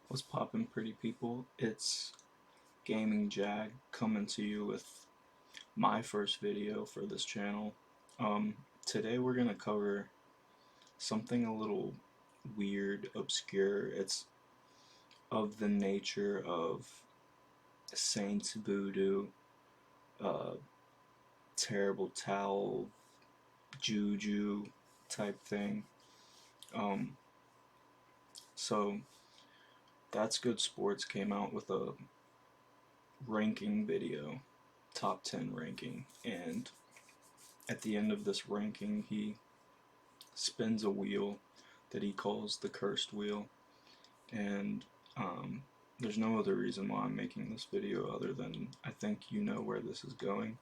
What's poppin', pretty people? It's Gaming Jag coming to you with my first video for this channel. Today we're gonna cover something a little weird, obscure. It's of the nature of Saints voodoo, uh, terrible towel, juju type thing. Um, so That's Good Sports came out with a ranking video, top 10 ranking, and at the end of this ranking he spins a wheel that he calls the cursed wheel, and there's no other reason why I'm making this video other than I think you know where this is going.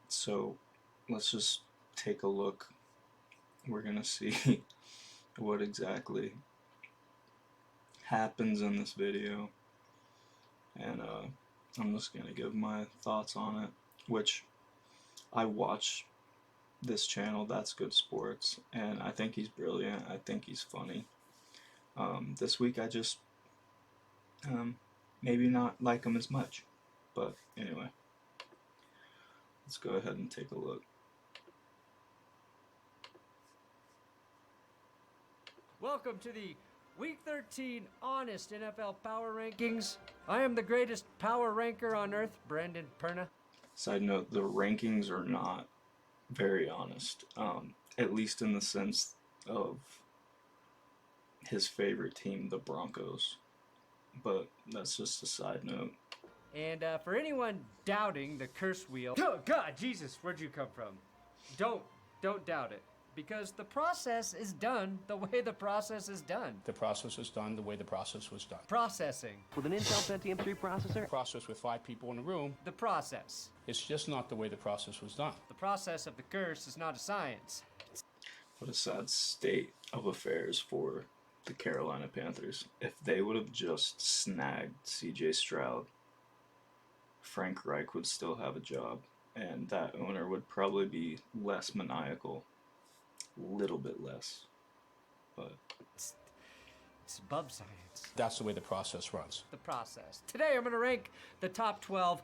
So let's just take a look. We're gonna see what exactly happens in this video, and I'm just gonna give my thoughts on it, which I watch this channel, That's Good Sports, and I think he's brilliant. I think he's funny. This week I just maybe not like him as much, but anyway, let's go ahead and take a look. Welcome to the Week 13 Honest NFL Power Rankings. I am the greatest power ranker on earth, Brandon Perna. Side note, the rankings are not very honest, at least in the sense of his favorite team, the Broncos, but that's just a side note. And for anyone doubting the curse wheel, oh God, Jesus, where'd you come from? Don't doubt it, because the process is done the way the process is done. The process was done the way the process was done. Processing. With an Intel Pentium 3 processor? Process with 5 people in the room. The process. It's just not the way the process was done. The process of the curse is not a science. What a sad state of affairs for the Carolina Panthers. If they would have just snagged CJ Stroud, Frank Reich would still have a job, and that owner would probably be less maniacal. Little bit less, but It's above science. That's the way the process runs. The process. Today I'm going to rank the top 12,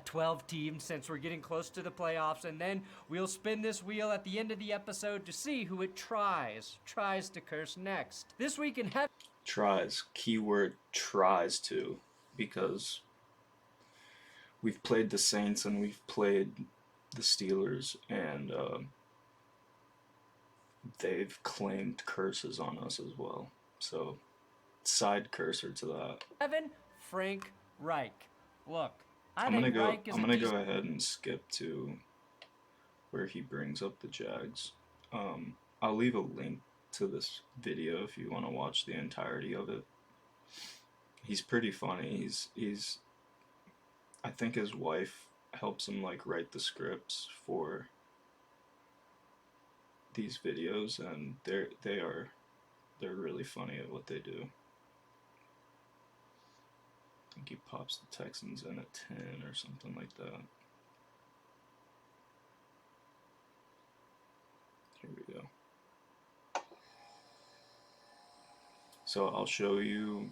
12 teams since we're getting close to the playoffs, and then we'll spin this wheel at the end of the episode to see who it tries to curse next. This week in heaven. tries, keyword tries to, because we've played the Saints and we've played the Steelers, and they've claimed curses on us as well. So, side cursor to that. Evan Frank Reich. Look, I'm gonna go ahead and skip to where he brings up the Jags. I'll leave a link to this video if you want to watch the entirety of it. He's pretty funny. He's I think his wife helps him like write the scripts for these videos, and they're really funny at what they do. I think he pops the Texans in at 10 or something like that. Here we go. So I'll show you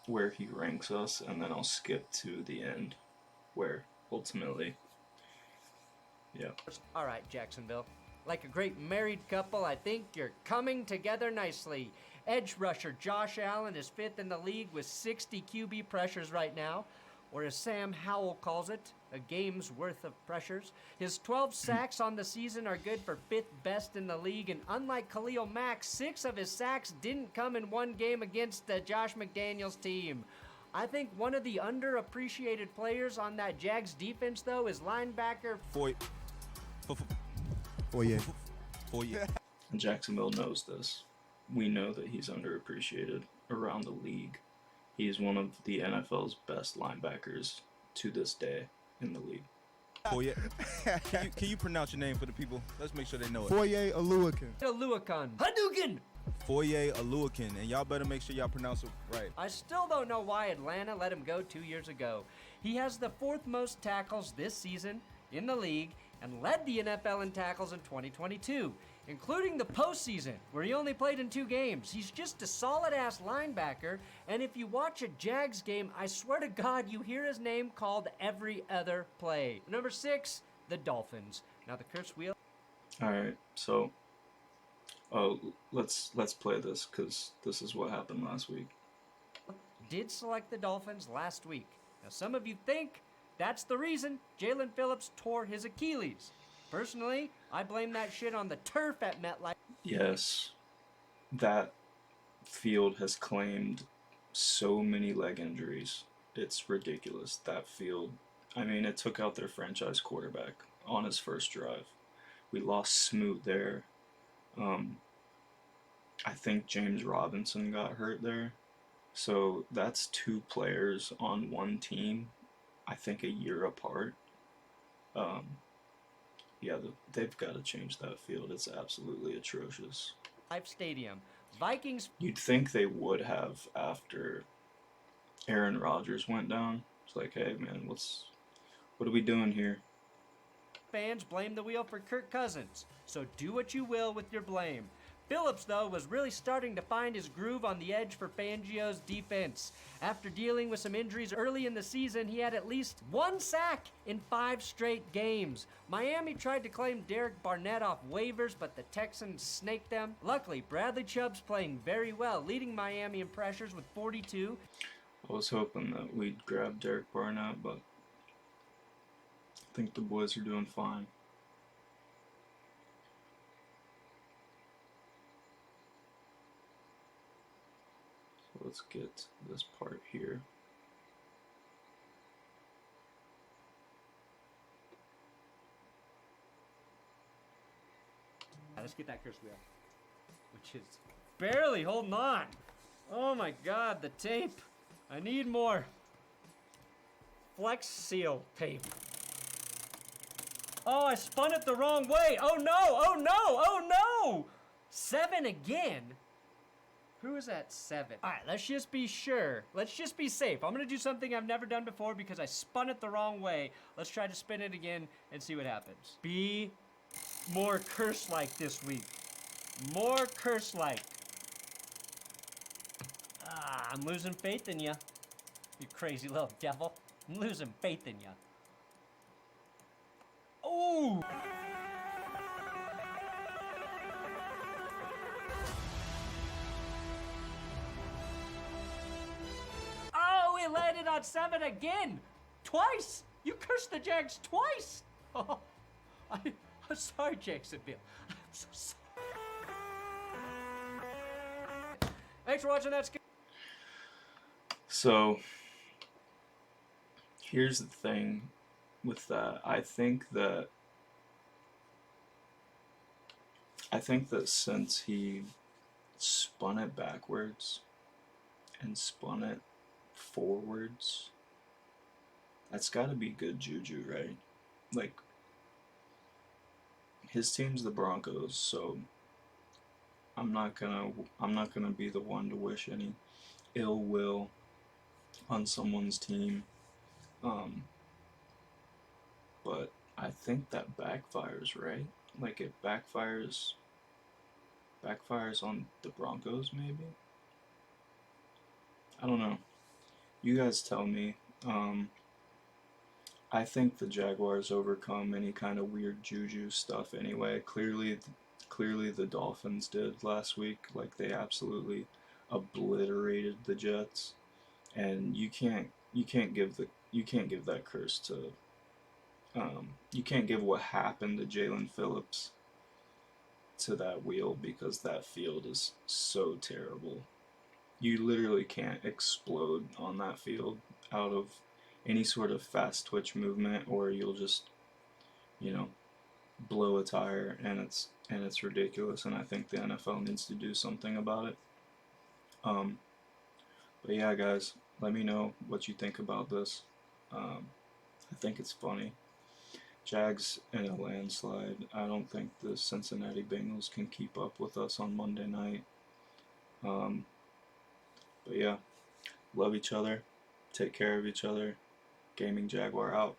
where he ranks us, and then I'll skip to the end where ultimately, yeah. All right, Jacksonville. Like a great married couple, I think you're coming together nicely. Edge rusher Josh Allen is 5th in the league with 60 QB pressures right now, or as Sam Howell calls it, a game's worth of pressures. His 12 sacks on the season are good for 5th best in the league, and unlike Khalil Mack, 6 of his sacks didn't come in one game against the Josh McDaniels team. I think one of the underappreciated players on that Jags defense, though, is linebacker And Jacksonville knows this. We know that he's underappreciated around the league. He is one of the NFL's best linebackers to this day in the league. Foye. Can you pronounce your name for the people? Let's make sure they know it. Foye Oluokun. Aluakun. Hadouken! Foye Oluokun, and y'all better make sure y'all pronounce it right. I still don't know why Atlanta let him go 2 years ago. He has the 4th most tackles this season in the league and led the NFL in tackles in 2022. including the postseason, where he only played in 2 games. He's just a solid-ass linebacker, and if you watch a Jags game, I swear to God, you hear his name called every other play. Number 6, the Dolphins. Now the curse wheel. All right, so let's play this because this is what happened last week. Did select the Dolphins last week. Now some of you think that's the reason Jalen Phillips tore his Achilles. Personally, I blame that shit on the turf at MetLife. Yes, that field has claimed so many leg injuries. It's ridiculous. That field, I mean, it took out their franchise quarterback on his first drive. We lost Smoot there. I think James Robinson got hurt there. So that's 2 players on one team, I think a year apart. Yeah, they've got to change that field. It's absolutely atrocious. Stadium. Vikings. You'd think they would have after Aaron Rodgers went down. It's like, hey man, what are we doing here? Fans blame the wheel for Kirk Cousins, so do what you will with your blame. Phillips, though, was really starting to find his groove on the edge for Fangio's defense. After dealing with some injuries early in the season, he had at least 1 sack in 5 straight games. Miami tried to claim Derek Barnett off waivers, but the Texans snaked them. Luckily, Bradley Chubb's playing very well, leading Miami in pressures with 42. I was hoping that we'd grab Derek Barnett, but I think the boys are doing fine. So let's get this part here. Let's get that curse wheel, which is barely holding on. Oh my God, the tape. I need more Flex Seal tape. Oh, I spun it the wrong way. Oh no, oh no, oh no. 7 again. Who is at 7? All right, let's just be sure. Let's just be safe. I'm gonna do something I've never done before because I spun it the wrong way. Let's try to spin it again and see what happens. Be more curse-like this week. More curse-like. I'm losing faith in you. You crazy little devil. I'm losing faith in you. Ooh! Oh, it landed on 7 again! Twice! You cursed the Jags twice! Oh, I'm sorry, Jacksonville. I'm so sorry. Thanks for watching that. So, here's the thing with that. I think that since he spun it backwards and spun it forwards, that's got to be good juju, right? Like, his team's the Broncos, so I'm not gonna be the one to wish any ill will on someone's team. But I think that backfires, right? Like it backfires on the Broncos, maybe? I don't know. You guys tell me. I think the Jaguars overcome any kind of weird juju stuff anyway. Clearly the Dolphins did last week. Like, they absolutely obliterated the Jets. And you can't give that curse to you can't give what happened to Jalen Phillips to that wheel, because that field is so terrible. You literally can't explode on that field out of any sort of fast twitch movement, or you'll just, blow a tire, and it's ridiculous, and I think the NFL needs to do something about it. But yeah, guys, let me know what you think about this. I think it's funny. Jags in a landslide. I don't think the Cincinnati Bengals can keep up with us on Monday night. But yeah, love each other. Take care of each other. Gaming Jaguar out.